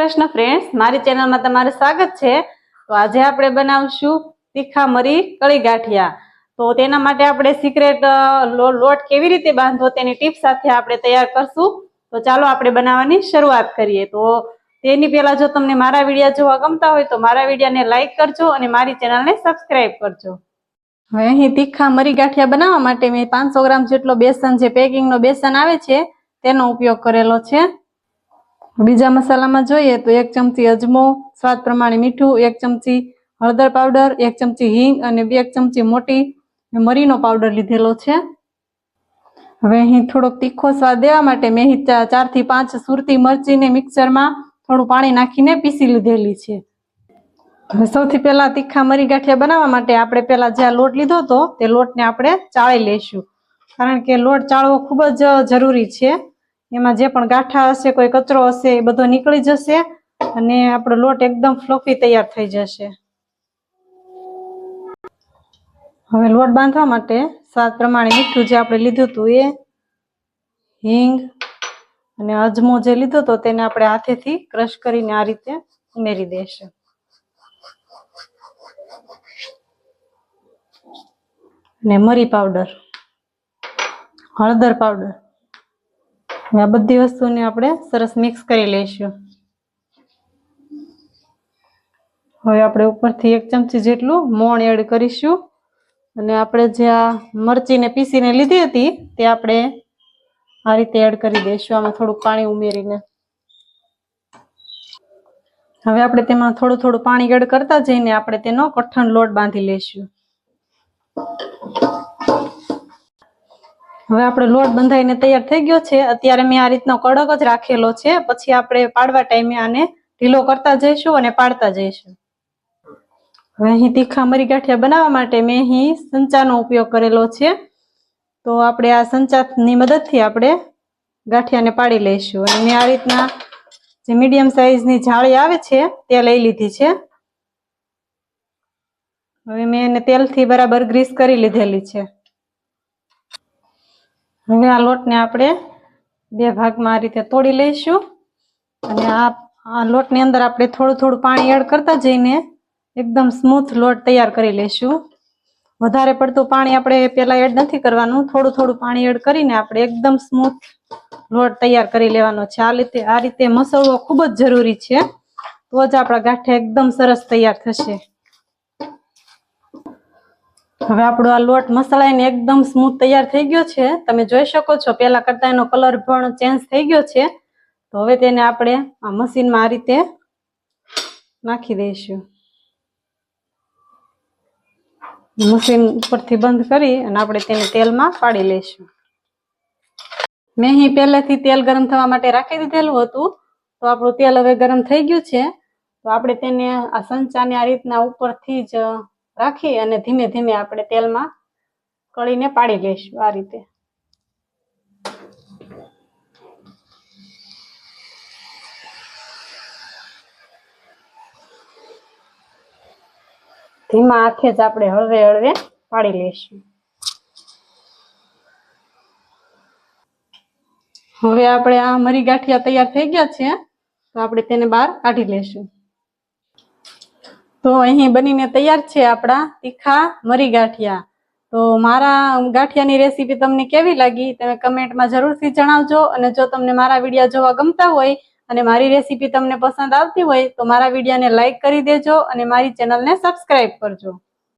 Krishna friends, मारी channel में तमारे स्वागत है। तो आज आपणे बनावशुं तीखा मरी कड़ी गाठिया। तो तेना माटे आपणे सीक्रेट लोट केवी रीते बांधवो तेनी टिप्स साथे आपणे तैयार करशुं। तो चालो आपणे बनाववानी शरूआत करीए। तो तेनी पहेला जो तमने मारा विडियो जोवा गमता होय तो मारा विडियोने लाइक करजो अने मारी चेनलने सब्सक्राइब करजो। हवे अहीं तीखा मरी गाठिया बनाववा माटे मैं 500 ग्राम जेटलो बेसन जे पेकिंगनो बेसन आवे छे तेनो उपयोग करेलो छे। बीजा मसाला में जोईए तो 1 चमची अजमो, स्वाद प्रमाणे मीठू, 1 चमची हळदर पाउडर, 1 चमची हींग अने 1 चमची मोटी मरीनो पाउडर लीधेलो छे। हवे अहीं थोड़ोक तीखो स्वाद देवा माटे मैं 4 થી 5 सुरती मरची ने मिक्सर में थोड़ું पाणी नाखीने पीसी लीधेली छे। हवे सौथी पहेला तीखा मरी गाठिया बनाववा माटे आपणे पहेला जे लोट लीधो तो ते लोटने आपणे चाळी लेशुं, कारण के लोट चाळવો खूब ज जरूरी छे। एमां जे पण गाठा हशे, कोई कचरो हशे ए बधो નીકળી जशे अने आपणो लोट एकदम फ्लफी तैयार थई जशे। हवे लोट बांधवा माटे स्वाद प्रमाणे मीठું जे आपणे लीधुं हतुं ए, हींग अने अजमो जे लीधो तो तेने आपणे हाथेथी क्रश करीने आ रीते उमेरी देशुं। ने मरी पाउडर, हळदर पाउडर, आ बधी वस्तुने आपणे सरस मिक्स करी लेशुं। हवे आपणे उपरथी 1 चमची जेटલું મોણ એડ કરીશું અને આપણે જે આ મરચીને પીસીને લીધી હતી તે આપણે આ રીતે એડ કરી દઈશું, આમાં થોડું પાણી ઉમેરીને। હવે આપણે તેમાં થોડું થોડું પાણી એડ કરતા જઈને આપણે તેનો કઠણ લોટ બાંધી લેશું। હવે આપણો લોટ બંધાઈને તૈયાર થઈ ગયો છે। અત્યારે મેં આ રીતનો કડક જ રાખેલો છે, પછી આપણે પાડવા ટાઈમે આને ઢીલો કરતા જઈશું અને પાડતા જઈશું। હવે અહીં तीखा मरी गाठिया बनाववा माटे मैं અહીં સંચાનો ઉપયોગ કરેલો છે। તો આપણે આ સંચાની મદદથી આપણે ગાંઠિયાને પાડી લઈશું અને મેં આ રીતના જે મીડિયમ સાઈઝની જાળી આવે છે તે લઈ લીધી છે। હવે મેં એને તેલથી બરાબર ગ્રીસ કરી લીધેલી છે। હવે આ લોટને આપણે બે ભાગમાં આ રીતે તોડી લઈશું અને આ લોટની અંદર આપણે થોડું થોડું પાણી એડ કરતા જઈને एकदम स्मूथ लोट तैयार करी लेशुं। वधारे पड़तुं पाणी आपणे पहेला एड नथी करवानुं, थोड़ुं थोड़ुं पाणी एड करीने आपणे एकदम स्मूथ लोट तैयार करी लेवानो छे। आ रीते मसळવો खूब ज जरूरी छे, तो ज आपणा गांठिया एकदम सरस तैयार थशे। हवे आपणो आ लोट मसळाईने एकदम स्मूथ तैयार थई गयो छे। तमे जोई शको छो पहेला करता एनो कलर पण चेन्ज थई गयो छे। तो हवे तेने आपणे आ मशीनमां आ रीते नाखी दईशुं। मशीन उपरथी बंद करी अने आपणे तेने तेलमां पाडी लईशुं। मैं अहीं पहेलेथी तेल गरम थवा माटे राखी दीधेलुं हतुं, तो आपणुं तेल हवे गरम थई गयुं छे। तो आपणे तेने आ संचाने आ रीतना उपरथी ज राखी अने धीमे धीमे आपणे तेलमां कळीने पाडी लईशुं। आ रीते धीमा हाथे ज आपणे हळवे हळवे पाडी लईशुं। हवे आपणे आ मरी गाठिया तैयार थई गया छे, तो आपणे तेने बहार काढी लेशुं। तो अहीं बनीने तैयार छे आपणा तीखा मरी गाठिया। तो मारा गाठियानी रेसिपी तमने केवी लागी तमे कमेंटमां जरूरथी जणावजो अने जो तमने मारा विडियो जोवा गमता होय अने मारी रेसिपी तमने पसंद आवती होय तो मारा विडियोने लाइक करी देजो अने मारी चेनलने सब्सक्राइब करजो।